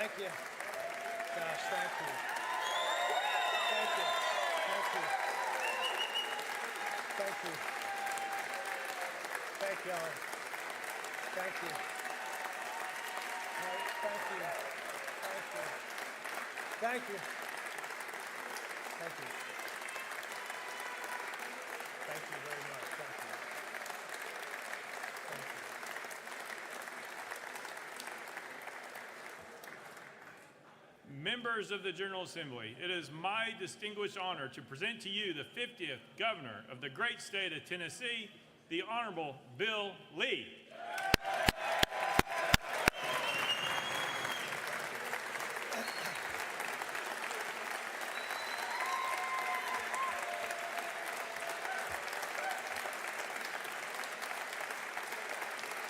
Thank you. Gosh, thank you. Thank you. Thank you. Thank you. Thank y'all. Thank you. Thank you. Thank you. Thank you. Thank you. Thank you very much. Thank you. Thank you. Members of the General Assembly, it is my distinguished honor to present to you the 50th Governor of the great state of Tennessee, the Honorable Bill Lee.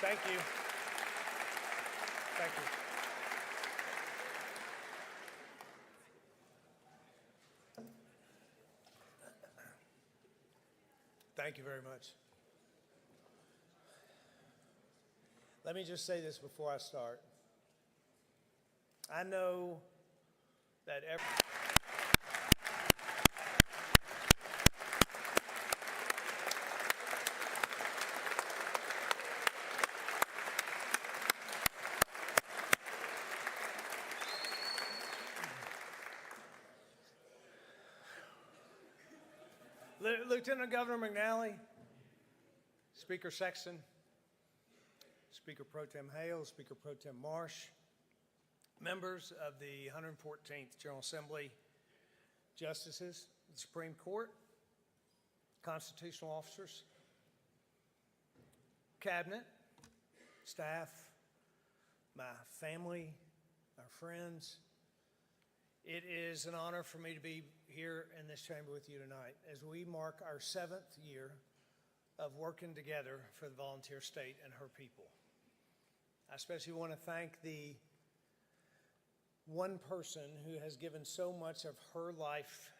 Thank you. Thank you. Thank you very much. Let me just say this before I start. I know that Lieutenant Governor McNally, Speaker Sexton, Speaker Pro Tem Hale, Speaker Pro Tem Marsh, members of the 114th General Assembly, justices of the Supreme Court, constitutional officers, cabinet, staff, my family, our friends. It is an honor for me to be here in this chamber with you tonight as we mark our 7th year of working together for the volunteer state and her people. I especially want to thank the one person who has given so much of her life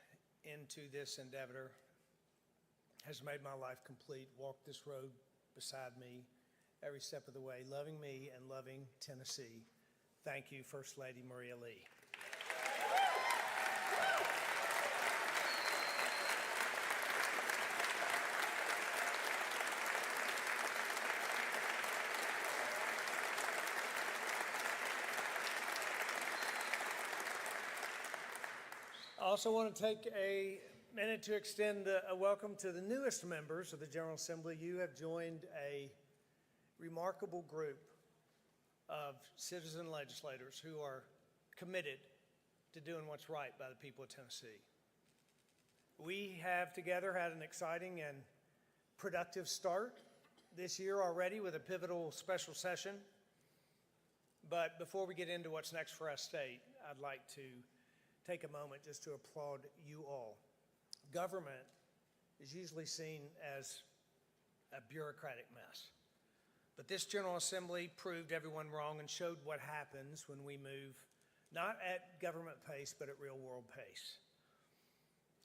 into this endeavor, has made my life complete, walked this road beside me every step of the way, loving me and loving Tennessee. Thank you, First Lady Maria Lee. I also want to take a minute to extend a welcome to the newest members of the General Assembly. You have joined a remarkable group of citizen legislators who are committed to doing what's right by the people of Tennessee. We have together had an exciting and productive start this year already with a pivotal special session. But before we get into what's next for our state, I'd like to take a moment just to applaud you all. Government is usually seen as a bureaucratic mess. But this General Assembly proved everyone wrong and showed what happens when we move not at government pace, but at real world pace.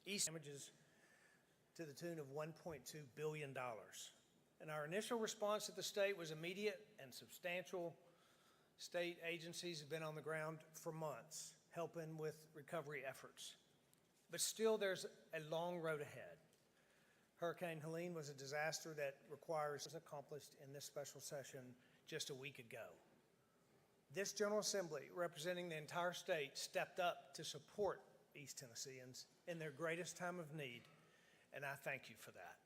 Damages to the tune of $1.2 billion. And our initial response at the state was immediate and substantial. State agencies have been on the ground for months, helping with recovery efforts. But still, there's a long road ahead. Hurricane Helene was a disaster that was accomplished in this special session just a week ago. This General Assembly, representing the entire state, stepped up to support East Tennesseans in their greatest time of need, and I thank you for that.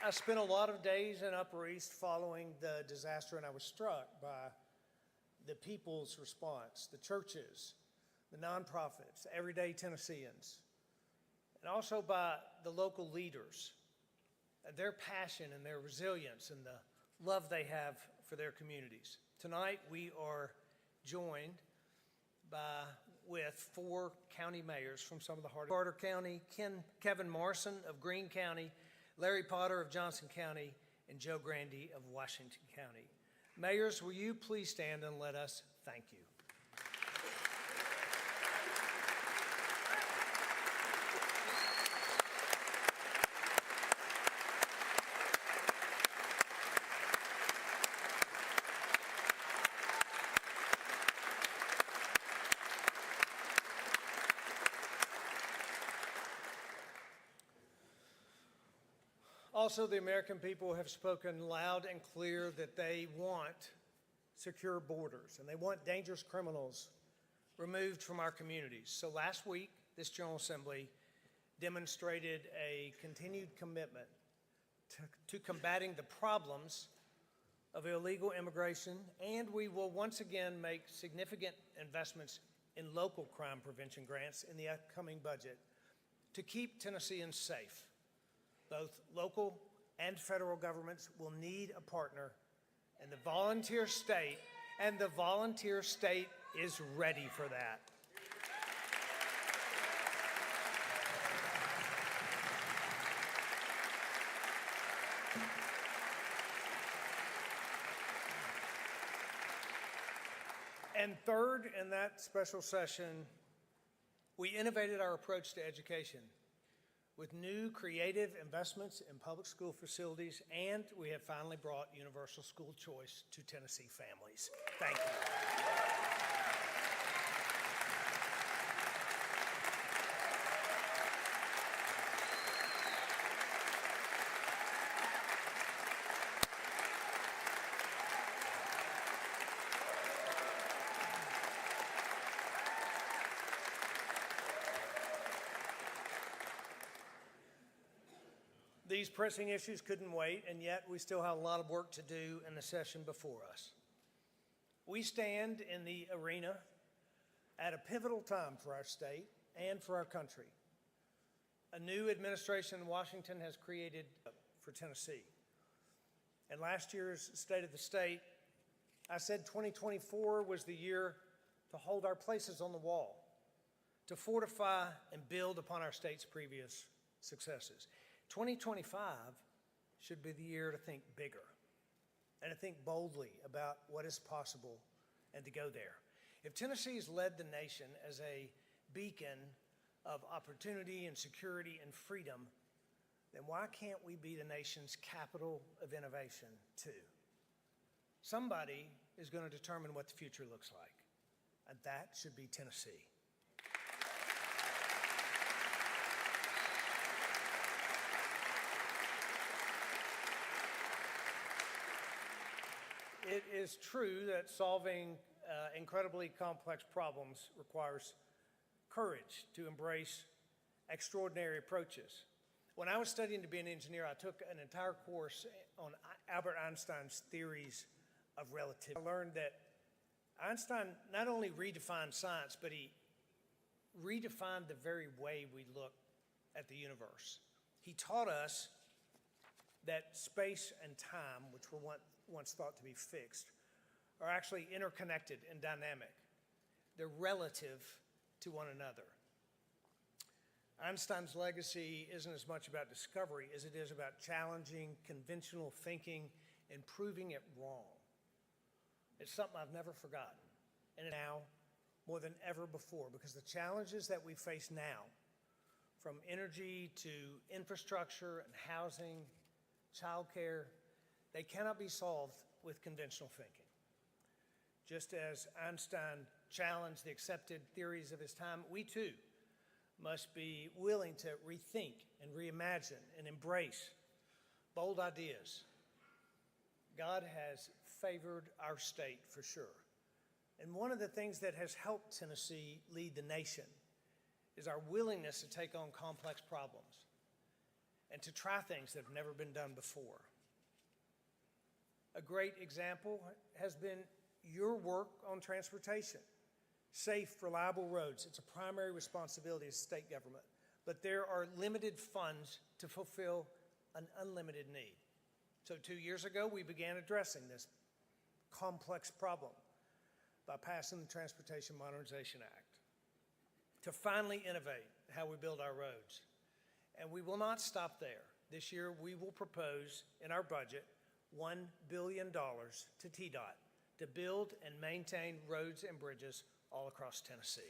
I spent a lot of days in Upper East following the disaster, and I was struck by the people's response, the churches, the nonprofits, everyday Tennesseans, and also by the local leaders, their passion and their resilience and the love they have for their communities. Tonight, we are joined with 4 county mayors from some of the hardest. Carter County, Kevin Morrison of Greene County, Larry Potter of Johnson County, and Joe Grandy of Washington County. Mayors, will you please stand and let us thank you. Also, the American people have spoken loud and clear that they want secure borders and they want dangerous criminals removed from our communities. So last week, this General Assembly demonstrated a continued commitment to combating the problems of illegal immigration, and we will once again make significant investments in local crime prevention grants in the upcoming budget to keep Tennesseans safe. Both local and federal governments will need a partner, and the volunteer state is ready for that. And third, in that special session, we innovated our approach to education with new creative investments in public school facilities, and we have finally brought universal school choice to Tennessee families. Thank you. These pressing issues couldn't wait, and yet we still have a lot of work to do in the session before us. We stand in the arena at a pivotal time for our state and for our country. A new administration in Washington has created for Tennessee. In last year's State of the State, I said 2024 was the year to hold our places on the wall, to fortify and build upon our state's previous successes. 2025 should be the year to think bigger and to think boldly about what is possible and to go there. If Tennessee has led the nation as a beacon of opportunity and security and freedom, then why can't we be the nation's capital of innovation too? Somebody is going to determine what the future looks like, and that should be Tennessee. It is true that solving incredibly complex problems requires courage to embrace extraordinary approaches. When I was studying to be an engineer, I took an entire course on Albert Einstein's theories of relativity. I learned that Einstein not only redefined science, but he redefined the very way we look at the universe. He taught us that space and time, which were once thought to be fixed, are actually interconnected and dynamic. They're relative to one another. Einstein's legacy isn't as much about discovery as it is about challenging conventional thinking and proving it wrong. It's something I've never forgotten, and now more than ever before, because the challenges that we face now, from energy to infrastructure and housing, childcare, they cannot be solved with conventional thinking. Just as Einstein challenged the accepted theories of his time, we too must be willing to rethink and reimagine and embrace bold ideas. God has favored our state for sure. And one of the things that has helped Tennessee lead the nation is our willingness to take on complex problems and to try things that have never been done before. A great example has been your work on transportation. Safe, reliable roads, it's a primary responsibility of state government, but there are limited funds to fulfill an unlimited need. So 2 years ago, we began addressing this complex problem by passing the Transportation Modernization Act to finally innovate how we build our roads. And we will not stop there. This year, we will propose in our budget $1 billion to TDOT to build and maintain roads and bridges all across Tennessee.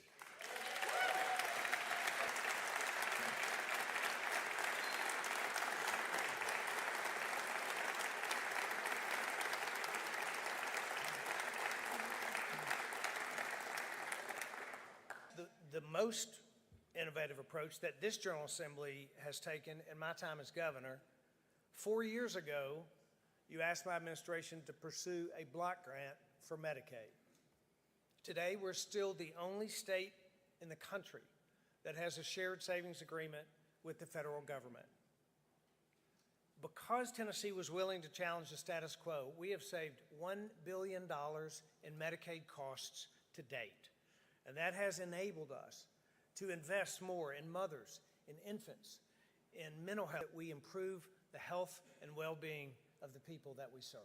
The most innovative approach that this General Assembly has taken in my time as governor 4 years ago, you asked my administration to pursue a block grant for Medicaid. Today, we're still the only state in the country that has a shared savings agreement with the federal government. Because Tennessee was willing to challenge the status quo, we have saved $1 billion in Medicaid costs to date. And that has enabled us to invest more in mothers, in infants, in mental health. We improve the health and well-being of the people that we serve.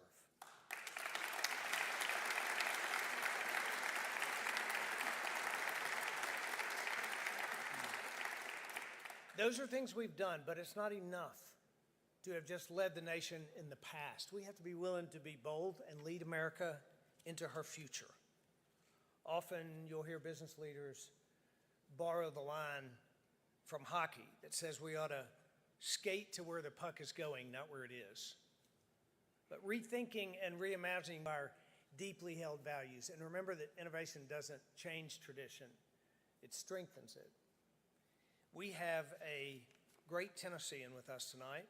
Those are things we've done, but it's not enough to have just led the nation in the past. We have to be willing to be bold and lead America into her future. Often you'll hear business leaders borrow the line from hockey that says we ought to skate to where the puck is going, not where it is. But rethinking and reimagining our deeply held values. And remember that innovation doesn't change tradition, it strengthens it. We have a great Tennessean with us tonight,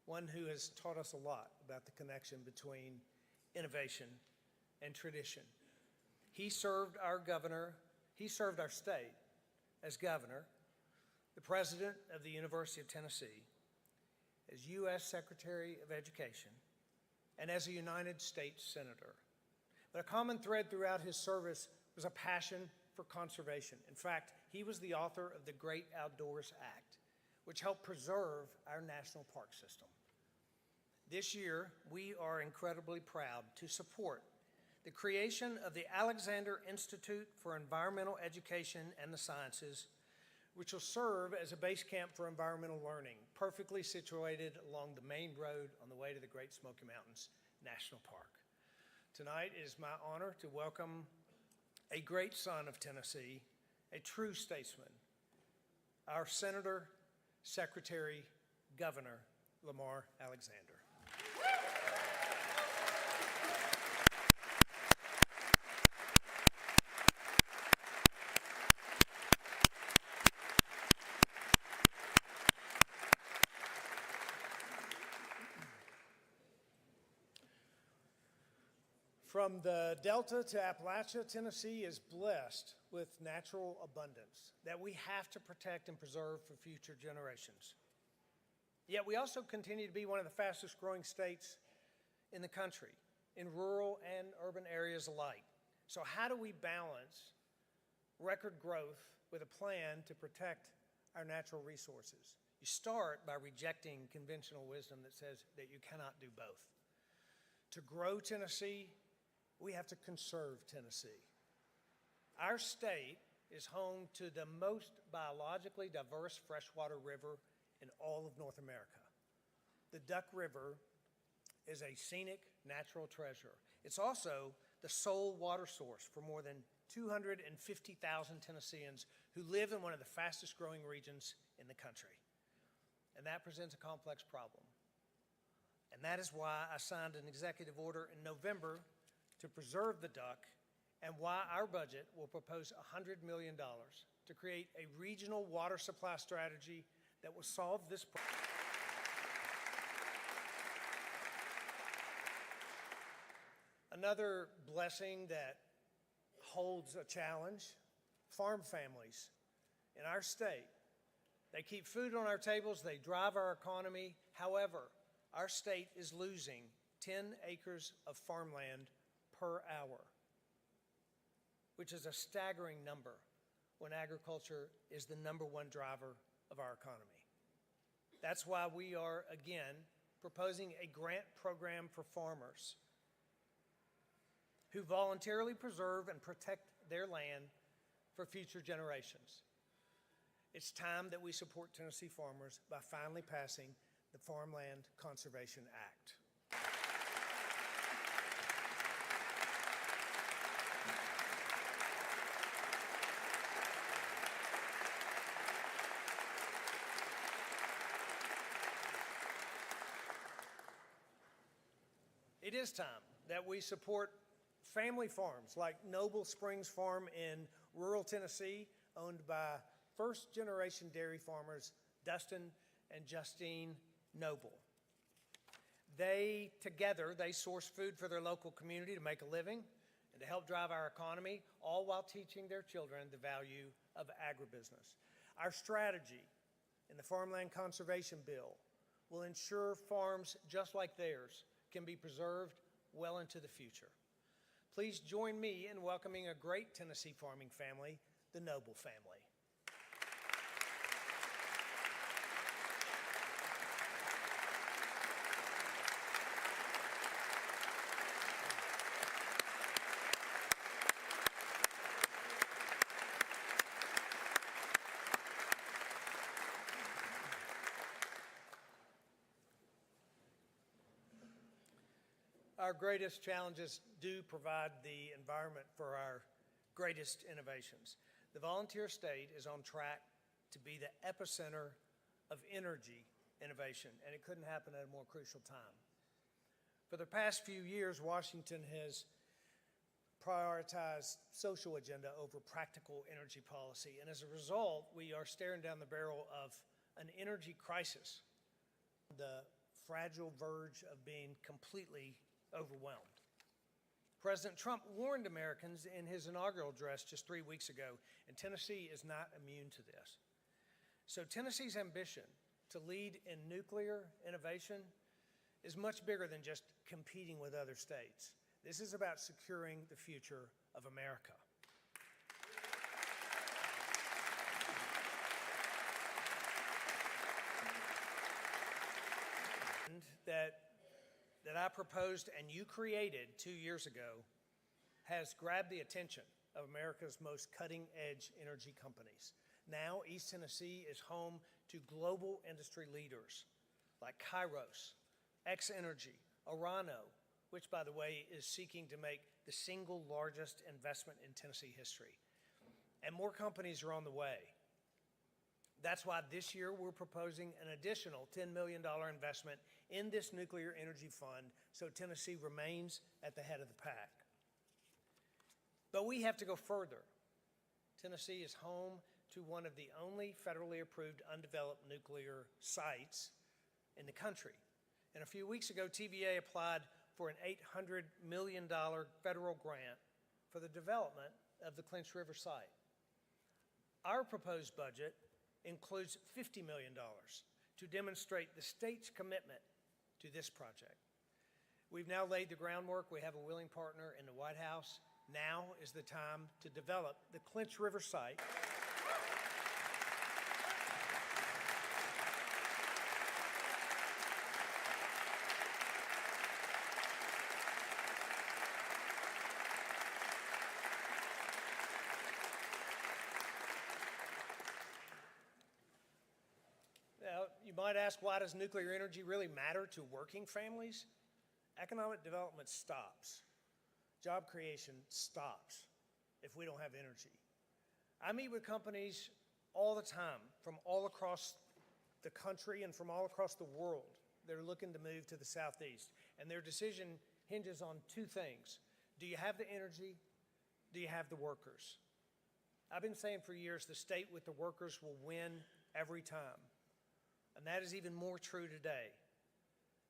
one who has taught us a lot about the connection between innovation and tradition. He served our state as governor, the president of the University of Tennessee, as U.S. Secretary of Education, and as a United States Senator. But a common thread throughout his service was a passion for conservation. In fact, he was the author of the Great Outdoors Act, which helped preserve our national park system. This year, we are incredibly proud to support the creation of the Alexander Institute for Environmental Education and the Sciences, which will serve as a base camp for environmental learning, perfectly situated along the main road on the way to the Great Smoky Mountains National Park. Tonight it is my honor to welcome a great son of Tennessee, a true statesman, our Senator, Secretary, Governor, Lamar Alexander. From the Delta to Appalachia, Tennessee is blessed with natural abundance that we have to protect and preserve for future generations. Yet we also continue to be one of the fastest growing states in the country, in rural and urban areas alike. So how do we balance record growth with a plan to protect our natural resources? You start by rejecting conventional wisdom that says that you cannot do both. To grow Tennessee, we have to conserve Tennessee. Our state is home to the most biologically diverse freshwater river in all of North America. The Duck River is a scenic natural treasure. It's also the sole water source for more than 250,000 Tennesseans who live in one of the fastest growing regions in the country. And that presents a complex problem. And that is why I signed an executive order in November to preserve the duck, and why our budget will propose $100 million to create a regional water supply strategy that will solve this problem. Another blessing that holds a challenge, farm families in our state. They keep food on our tables, they drive our economy. However, our state is losing 10 acres of farmland per hour, which is a staggering number when agriculture is the #1 driver of our economy. That's why we are, again, proposing a grant program for farmers who voluntarily preserve and protect their land for future generations. It's time that we support Tennessee farmers by finally passing the Farmland Conservation Act. It is time that we support family farms like Noble Springs Farm in rural Tennessee, owned by first-generation dairy farmers Dustin and Justine Noble. Together, they source food for their local community to make a living and to help drive our economy, all while teaching their children the value of agribusiness. Our strategy in the Farmland Conservation Bill will ensure farms just like theirs can be preserved well into the future. Please join me in welcoming a great Tennessee farming family, the Noble family. Our greatest challenges do provide the environment for our greatest innovations. The volunteer state is on track to be the epicenter of energy innovation, and it couldn't happen at a more crucial time. For the past few years, Washington has prioritized social agenda over practical energy policy, and as a result, we are staring down the barrel of an energy crisis, the fragile verge of being completely overwhelmed. President Trump warned Americans in his inaugural address just 3 weeks ago, and Tennessee is not immune to this. So Tennessee's ambition to lead in nuclear innovation is much bigger than just competing with other states. This is about securing the future of America. That I proposed and you created 2 years ago has grabbed the attention of America's most cutting-edge energy companies. Now, East Tennessee is home to global industry leaders like Kairos, X-Energy, Orano, which, by the way, is seeking to make the single largest investment in Tennessee history. And more companies are on the way. That's why this year we're proposing an additional $10 million investment in this nuclear energy fund so Tennessee remains at the head of the pack. But we have to go further. Tennessee is home to one of the only federally approved undeveloped nuclear sites in the country. And a few weeks ago, TVA applied for an $800 million federal grant for the development of the Clinch River site. Our proposed budget includes $50 million to demonstrate the state's commitment to this project. We've now laid the groundwork. We have a willing partner in the White House. Now is the time to develop the Clinch River site. Now, you might ask, why does nuclear energy really matter to working families? Economic development stops. Job creation stops if we don't have energy. I meet with companies all the time from all across the country and from all across the world. They're looking to move to the Southeast, and their decision hinges on two things. Do you have the energy? Do you have the workers? I've been saying for years, the state with the workers will win every time, and that is even more true today.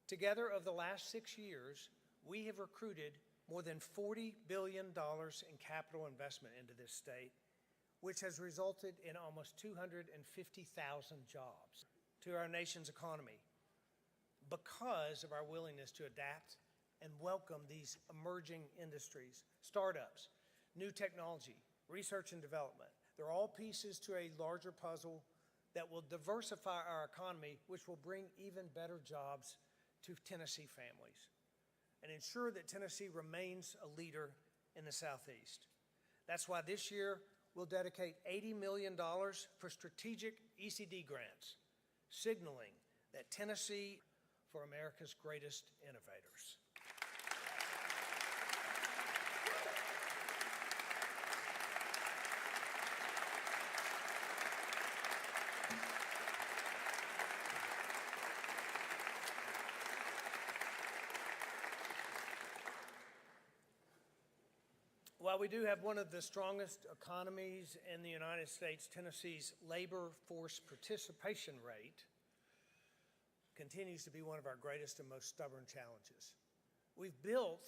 Together, over the last 6 years, we have recruited more than $40 billion in capital investment into this state, which has resulted in almost 250,000 jobs to our nation's economy because of our willingness to adapt and welcome these emerging industries, startups, new technology, research and development. They're all pieces to a larger puzzle that will diversify our economy, which will bring even better jobs to Tennessee families and ensure that Tennessee remains a leader in the Southeast. That's why this year we'll dedicate $80 million for strategic ECD grants, signaling that Tennessee for America's greatest innovators. While we do have one of the strongest economies in the United States, Tennessee's labor force participation rate continues to be one of our greatest and most stubborn challenges. We've built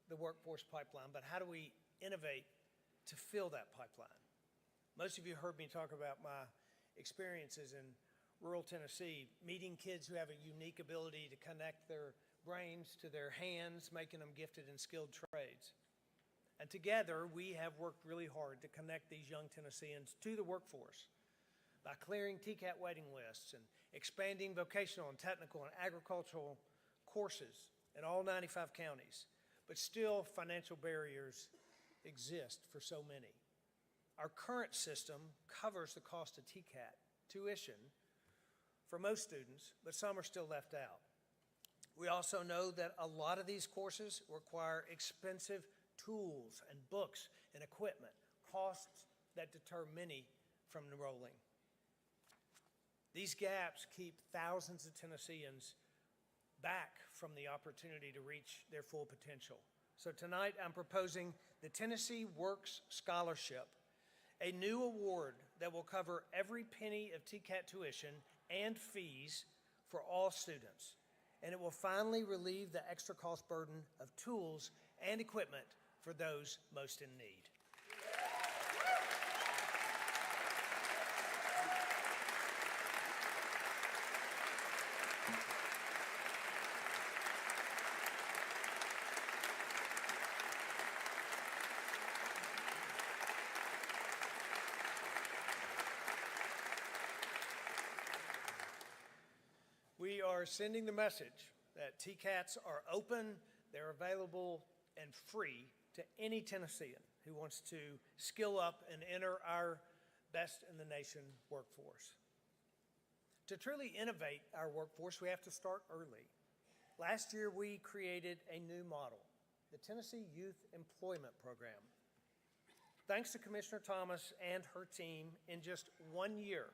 the workforce pipeline, but how do we innovate to fill that pipeline? Most of you heard me talk about my experiences in rural Tennessee, meeting kids who have a unique ability to connect their brains to their hands, making them gifted in skilled trades. And together, we have worked really hard to connect these young Tennesseans to the workforce by clearing TCAT waiting lists and expanding vocational and technical and agricultural courses in all 95 counties. But still, financial barriers exist for so many. Our current system covers the cost of TCAT tuition for most students, but some are still left out. We also know that a lot of these courses require expensive tools and books and equipment, costs that deter many from enrolling. These gaps keep thousands of Tennesseans back from the opportunity to reach their full potential. So tonight I'm proposing the Tennessee Works Scholarship, a new award that will cover every penny of TCAT tuition and fees for all students. And it will finally relieve the extra cost burden of tools and equipment for those most in need. We are sending the message that TCATs are open, they're available, and free to any Tennessean who wants to skill up and enter our best in the nation workforce. To truly innovate our workforce, we have to start early. Last year, we created a new model, the Tennessee Youth Employment Program. Thanks to Commissioner Thomas and her team, in just 1 year,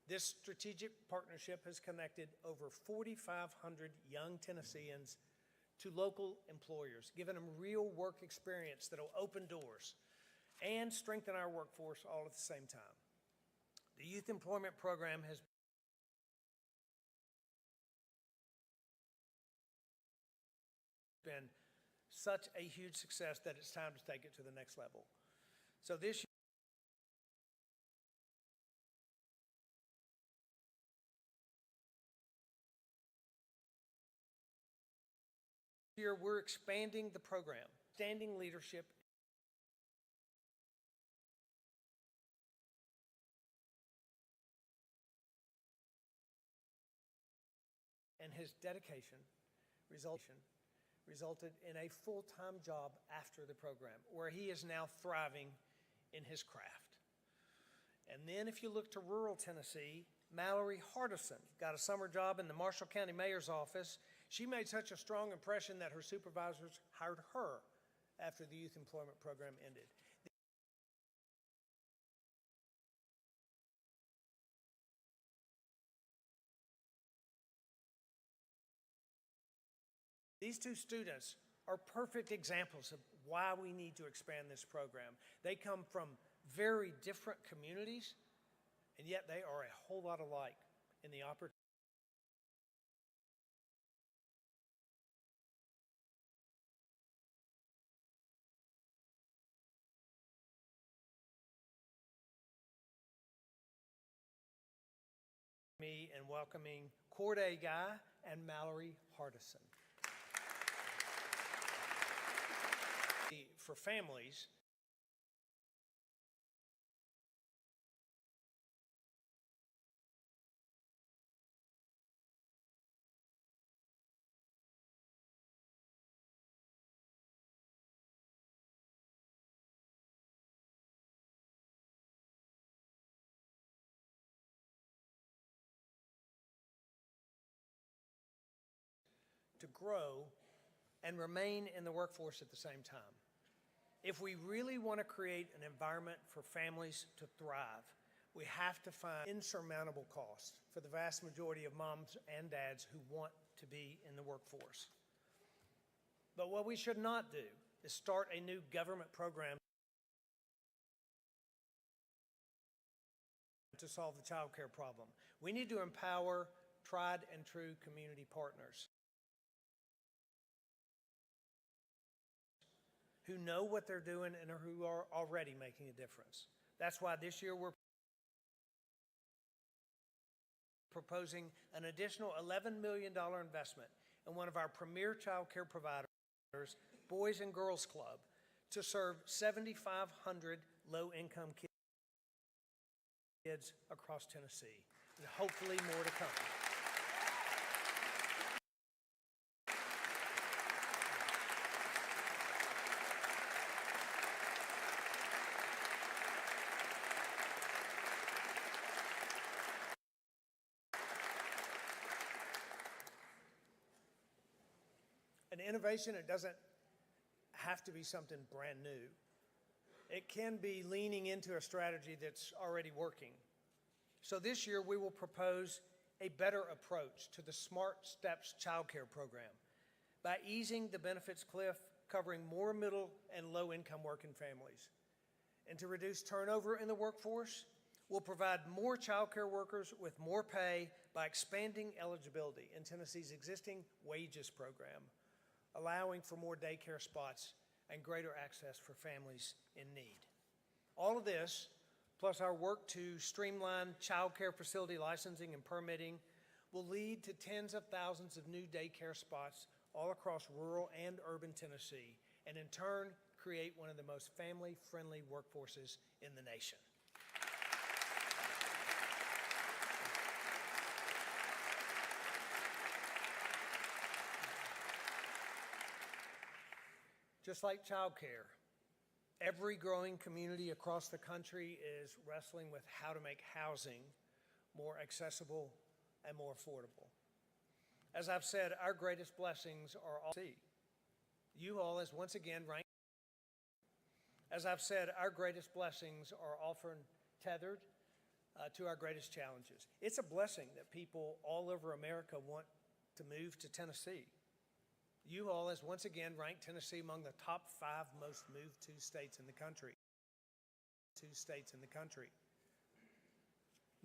this strategic partnership has connected over 4,500 young Tennesseans to local employers, giving them real work experience that will open doors and strengthen our workforce all at the same time. The Youth Employment Program has been such a huge success that it's time to take it to the next level. So this year, we're expanding the program, standing leadership and his dedication resulted in a full-time job after the program, where he is now thriving in his craft. And then if you look to rural Tennessee, Mallory Hardison got a summer job in the Marshall County Mayor's office. She made such a strong impression that her supervisors hired her after the Youth Employment Program ended. These two students are perfect examples of why we need to expand this program. They come from very different communities, and yet they are a whole lot alike in the opportunity. Me and welcoming Corday Guy and Mallory Hardison. For families, to grow and remain in the workforce at the same time. If we really want to create an environment for families to thrive, we have to find insurmountable costs for the vast majority of moms and dads who want to be in the workforce. But what we should not do is start a new government program to solve the child care problem. We need to empower tried and true community partners who know what they're doing and who are already making a difference. That's why this year we're proposing an additional $11 million investment in one of our premier child care providers, Boys and Girls Club, to serve 7,500 low-income kids across Tennessee, and hopefully more to come. An innovation, it doesn't have to be something brand new. It can be leaning into a strategy that's already working. So this year we will propose a better approach to the Smart Steps Child Care Program by easing the benefits cliff, covering more middle and low-income working families. And to reduce turnover in the workforce, we'll provide more child care workers with more pay by expanding eligibility in Tennessee's existing wages program, allowing for more daycare spots and greater access for families in need. All of this, plus our work to streamline child care facility licensing and permitting, will lead to tens of thousands of new daycare spots all across rural and urban Tennessee, and in turn, create one of the most family-friendly workforces in the nation. Just like childcare, every growing community across the country is wrestling with how to make housing more accessible and more affordable. As I've said, our greatest blessings are all you all as once again ranked. As I've said, our greatest blessings are often tethered to our greatest challenges. It's a blessing that people all over America want to move to Tennessee. You all has once again ranked Tennessee among the top 5 most moved to states in the country.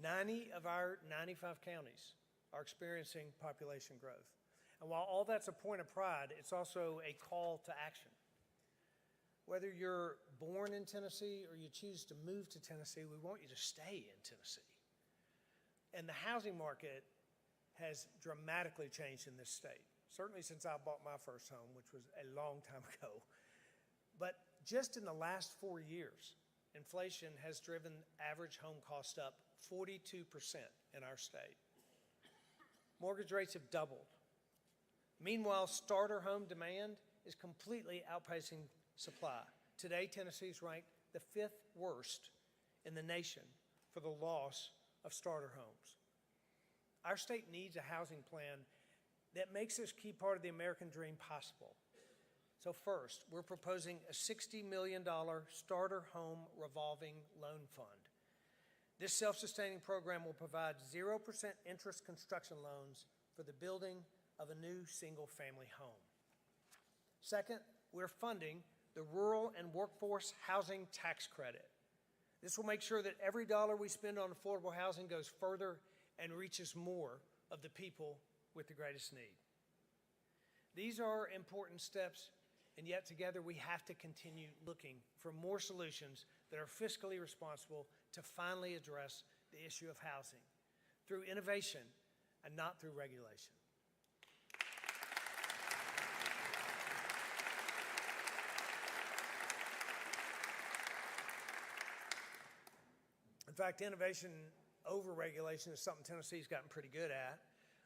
90 of our 95 counties are experiencing population growth. And while all that's a point of pride, it's also a call to action. Whether you're born in Tennessee or you choose to move to Tennessee, we want you to stay in Tennessee. And the housing market has dramatically changed in this state. Certainly since I bought my first home, which was a long time ago. But just in the last 4 years, inflation has driven average home cost up 42% in our state. Mortgage rates have doubled. Meanwhile, starter home demand is completely outpacing supply. Today, Tennessee is ranked the 5th worst in the nation for the loss of starter homes. Our state needs a housing plan that makes this key part of the American dream possible. So first, we're proposing a $60 million starter home revolving loan fund. This self-sustaining program will provide 0% interest construction loans for the building of a new single-family home. Second, we're funding the Rural and Workforce Housing Tax Credit. This will make sure that every dollar we spend on affordable housing goes further and reaches more of the people with the greatest need. These are important steps, and yet together we have to continue looking for more solutions that are fiscally responsible to finally address the issue of housing through innovation and not through regulation. In fact, innovation over regulation is something Tennessee's gotten pretty good at.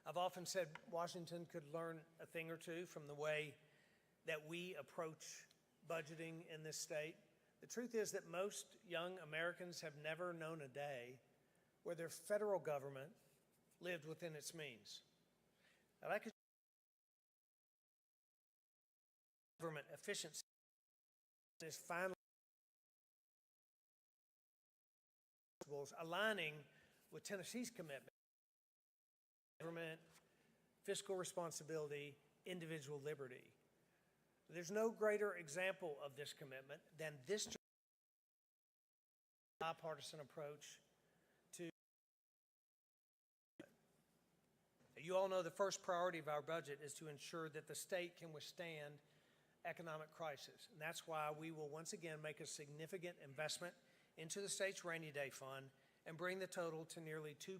I've often said Washington could learn a thing or two from the way that we approach budgeting in this state. The truth is that most young Americans have never known a day where their federal government lived within its means. And I could government efficiency is finally aligning with Tennessee's commitment. Government, fiscal responsibility, individual liberty. There's no greater example of this commitment than this bipartisan approach to. You all know the first priority of our budget is to ensure that the state can withstand economic crisis. And that's why we will once again make a significant investment into the state's rainy day fund and bring the total to nearly $2.2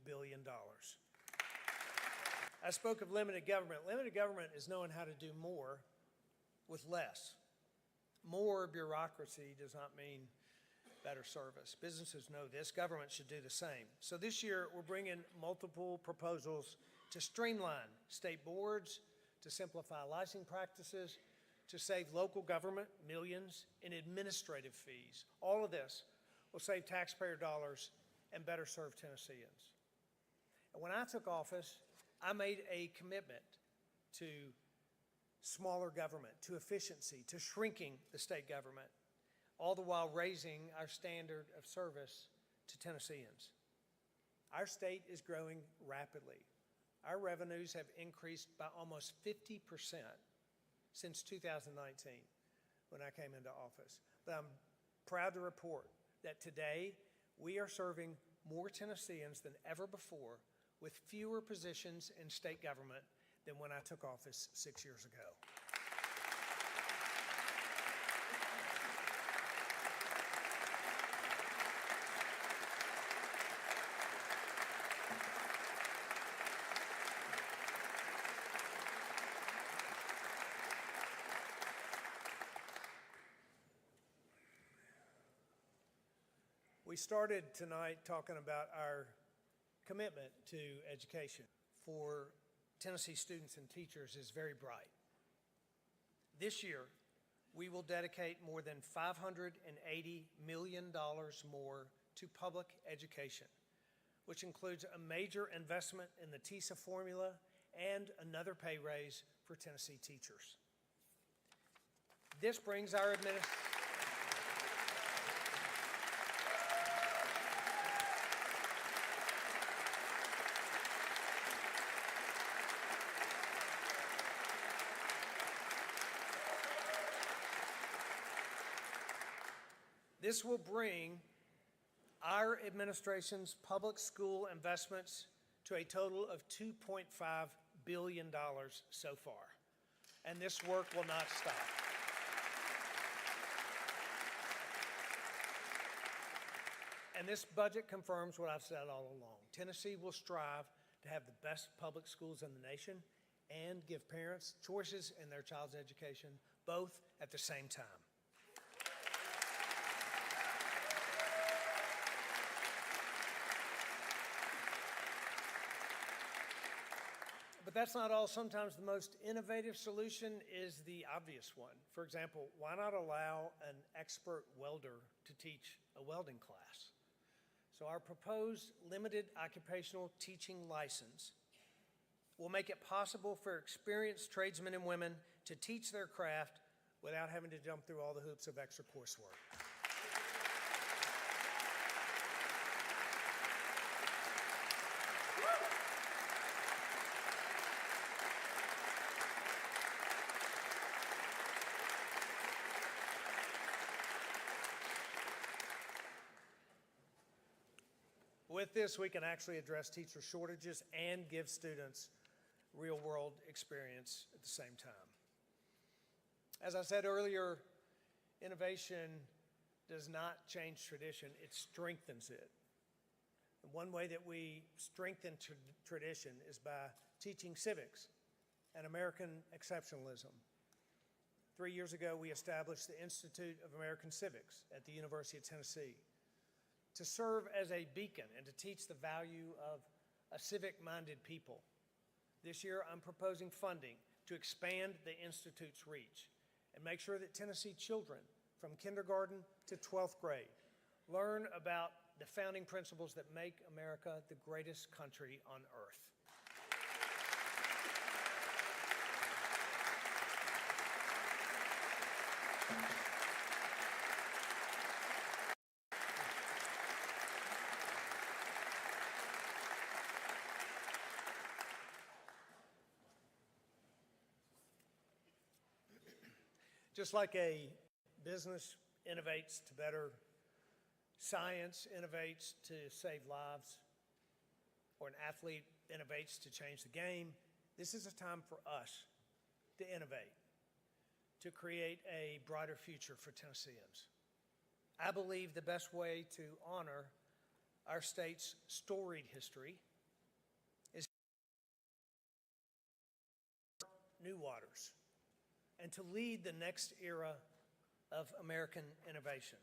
billion. I spoke of limited government. Limited government is knowing how to do more with less. More bureaucracy does not mean better service. Businesses know this. Government should do the same. So this year, we're bringing multiple proposals to streamline state boards, to simplify licensing practices, to save local government millions in administrative fees. All of this will save taxpayer dollars and better serve Tennesseans. And when I took office, I made a commitment to smaller government, to efficiency, to shrinking the state government, all the while raising our standard of service to Tennesseans. Our state is growing rapidly. Our revenues have increased by almost 50% since 2019 when I came into office. But I'm proud to report that today we are serving more Tennesseans than ever before with fewer positions in state government than when I took office 6 years ago. We started tonight talking about our commitment to education for Tennessee students and teachers is very bright. This year, we will dedicate more than $580 million more to public education, which includes a major investment in the TISA formula and another pay raise for Tennessee teachers. This brings our administration. This will bring our administration's public school investments to a total of $2.5 billion so far, and this work will not stop. And this budget confirms what I've said all along. Tennessee will strive to have the best public schools in the nation and give parents choices in their child's education, both at the same time. But that's not all. Sometimes the most innovative solution is the obvious one. For example, why not allow an expert welder to teach a welding class? So our proposed limited occupational teaching license will make it possible for experienced tradesmen and women to teach their craft without having to jump through all the hoops of extra coursework. With this, we can actually address teacher shortages and give students real-world experience at the same time. As I said earlier, innovation does not change tradition, it strengthens it. And one way that we strengthen tradition is by teaching civics and American exceptionalism. 3 years ago, we established the Institute of American Civics at the University of Tennessee to serve as a beacon and to teach the value of a civic-minded people. This year, I'm proposing funding to expand the Institute's reach and make sure that Tennessee children from kindergarten to 12th grade learn about the founding principles that make America the greatest country on earth. Just like a business innovates to better science, innovates to save lives, or an athlete innovates to change the game. This is a time for us to innovate, to create a brighter future for Tennesseans. I believe the best way to honor our state's storied history is new waters and to lead the next era of American innovation.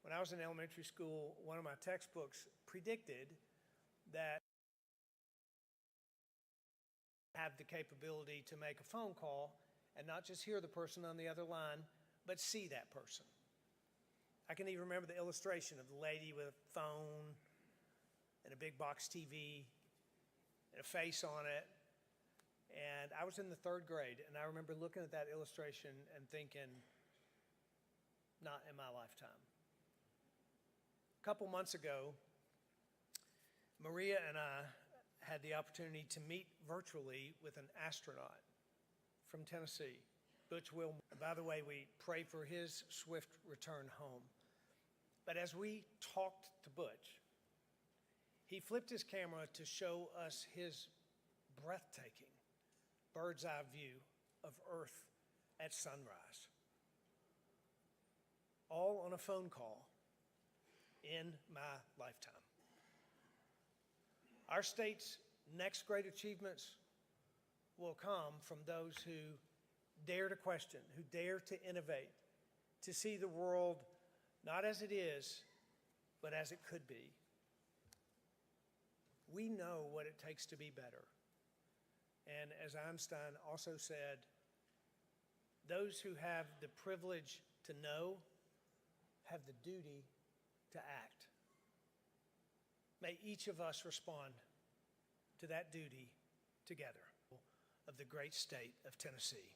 When I was in elementary school, one of my textbooks predicted that I have the capability to make a phone call and not just hear the person on the other line, but see that person. I can even remember the illustration of the lady with a phone and a big box TV and a face on it. And I was in the 3rd grade, and I remember looking at that illustration and thinking, not in my lifetime. A couple months ago, Maria and I had the opportunity to meet virtually with an astronaut from Tennessee, Butch Wilmore. By the way, we pray for his swift return home. But as we talked to Butch, he flipped his camera to show us his breathtaking bird's eye view of Earth at sunrise, all on a phone call in my lifetime. Our state's next great achievements will come from those who dare to question, who dare to innovate, to see the world not as it is, but as it could be. We know what it takes to be better. And as Einstein also said, those who have the privilege to know have the duty to act. May each of us respond to that duty together of the great state of Tennessee.